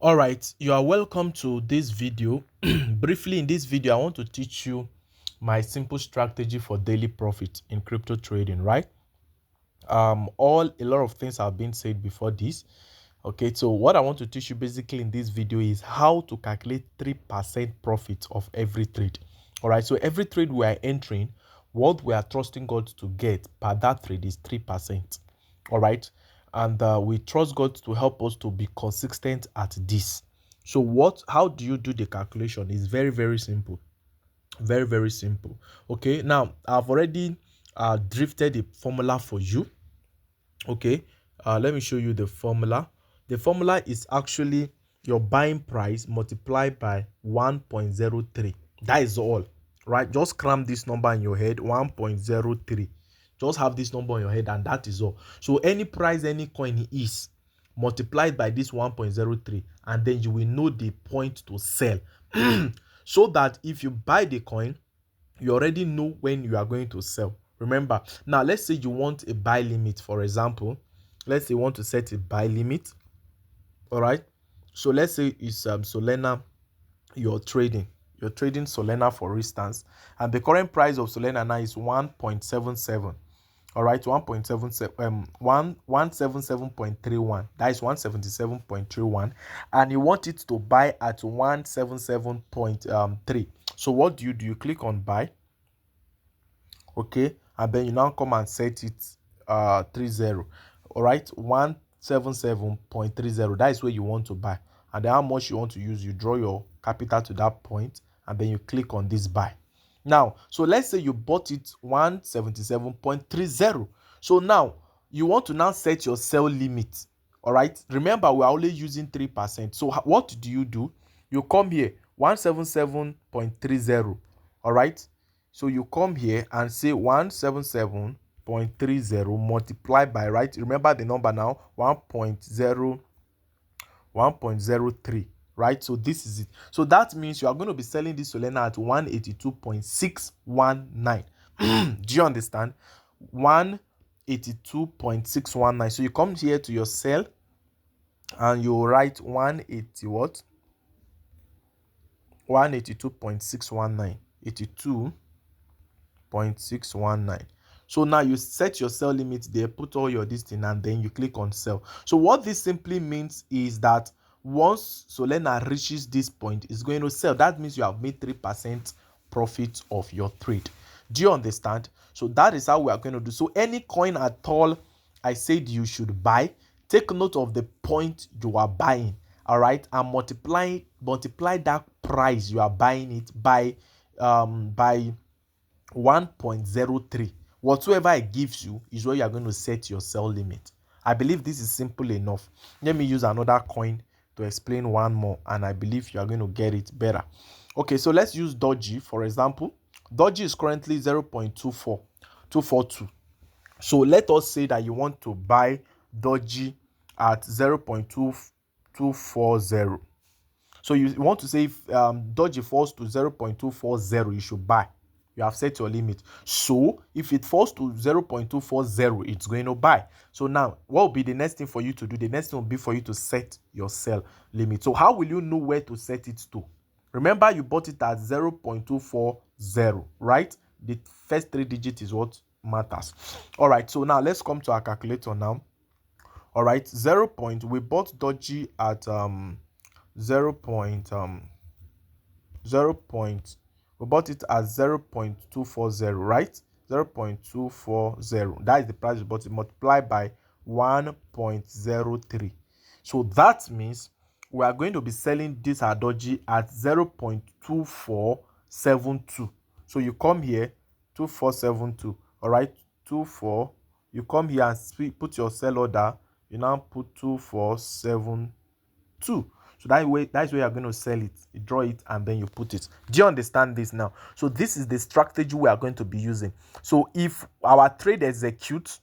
All right, you are welcome to this video. Briefly, in this video, I want to teach you my simple strategy for daily profit in crypto trading, right? A lot of things have been said before this. Okay, so what I want to teach you basically in this video is how to calculate 3% profit of every trade. All right, so every trade we are entering, what we are trusting God to get per that trade is 3%. All right, and we trust God to help us to be consistent at this. So how do you do the calculation? It's very, very simple. Very, very simple. Okay, now I've already drifted a formula for you. Okay, let me show you the formula. The formula is actually your buying price multiplied by 1.03. That is all, right? Just cram this number in your head, 1.03. Just have this number in your head and that is all. So any price any coin is multiplied by this 1.03, and then you will know the point to sell. So that if you buy the coin, you already know when you are going to sell. Remember, now let's say you want a buy limit. For example, let's say you want to set a buy limit. All right, so let's say it's Solana. You're trading Solana, for instance, and the current price of Solana now is 1.77. All right, 177.31. That is 177.31, and you want it to buy at 177.3. So what do? You click on buy. Okay, and then you now come and set it 30. All right, 177.30. That is where you want to buy, and then how much you want to use. You draw your capital to that point, and then you click on this buy. Now, so let's say you bought it 177.30. So now you want to now set your sell limit. All right, remember we are only using 3%. So what do? You come here 177.30. all right, so you come here and say 177.30 multiplied by, right, remember the number now, 1.03, right? So this is it. So that means you are going to be selling this Solana at 182.619. Do you understand? 182.619. So you come here to your sell and you write 180 what? 182.619. 82.619. So now you set your sell limit there, put all your distance, and then you click on sell. So what this simply means is that once Solana reaches this point, it's going to sell. That means you have made 3% profit of your trade. Do you understand? So that is how we are going to do. So any coin at all I said you should buy, take note of the point you are buying. All right, and multiply that price you are buying it by 1.03. Whatsoever it gives you is where you are going to set your sell limit. I believe this is simple enough. Let me use another coin to explain one more, and I believe you are going to get it better. Okay, so let's use Doji for example. Doji is currently 0.242. So let us say that you want to buy Doji at 0.2240. So you want to say if Doji falls to 0.240, you should buy. You have set your limit. So if it falls to 0.240, it's going to buy. So now what will be the next thing for you to do? The next thing will be for you to set your sell limit. So how will you know where to set it to? Remember, you bought it at 0.240, right? The first 3 digits is what matters. All right, so now let's come to our calculator now. All right, we bought Doji at we bought it at 0.240, right? 0.240. That is the price we bought it, multiplied by 1.03. So that means we are going to be selling this Doji at 0.2472. So you come here, 2472. All right, 24. You come here and put your sell order. You now put 2472. So that's where you are going to sell it. You draw it and then you put it. Do you understand this now? So this is the strategy we are going to be using. So if our trade executes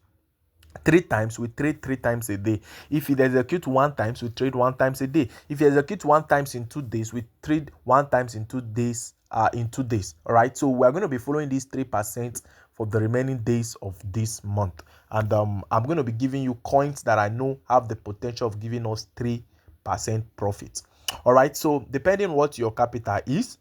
3 times, we trade 3 times a day. If it executes 1 time, we trade 1 time a day. If it executes 1 time in 2 days, we trade 1 time in 2 days. All right. So we are going to be following these 3% for the remaining days of this month, and I'm going to be giving you coins that I know have the potential of giving us 3% 3% profit. All right, so depending on what your capital is,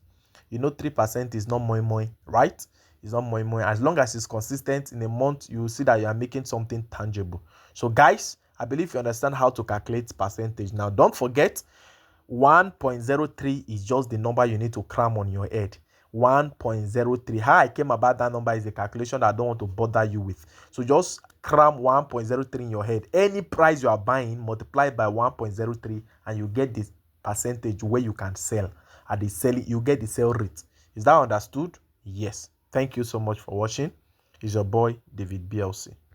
3% is not moi, right? It's not moi. As long as it's consistent in a month, you will see that you are making something tangible. So guys, I believe you understand how to calculate percentage. Now, don't forget, 1.03 is just the number you need to cram on your head. 1.03. How I came about that number is a calculation that I don't want to bother you with. So just cram 1.03 in your head. Any price you are buying, multiply by 1.03, and you get this percentage where you can sell. At the selling, you get the sell rate. Is that understood? Yes. Thank you so much for watching. It's your boy David BLC.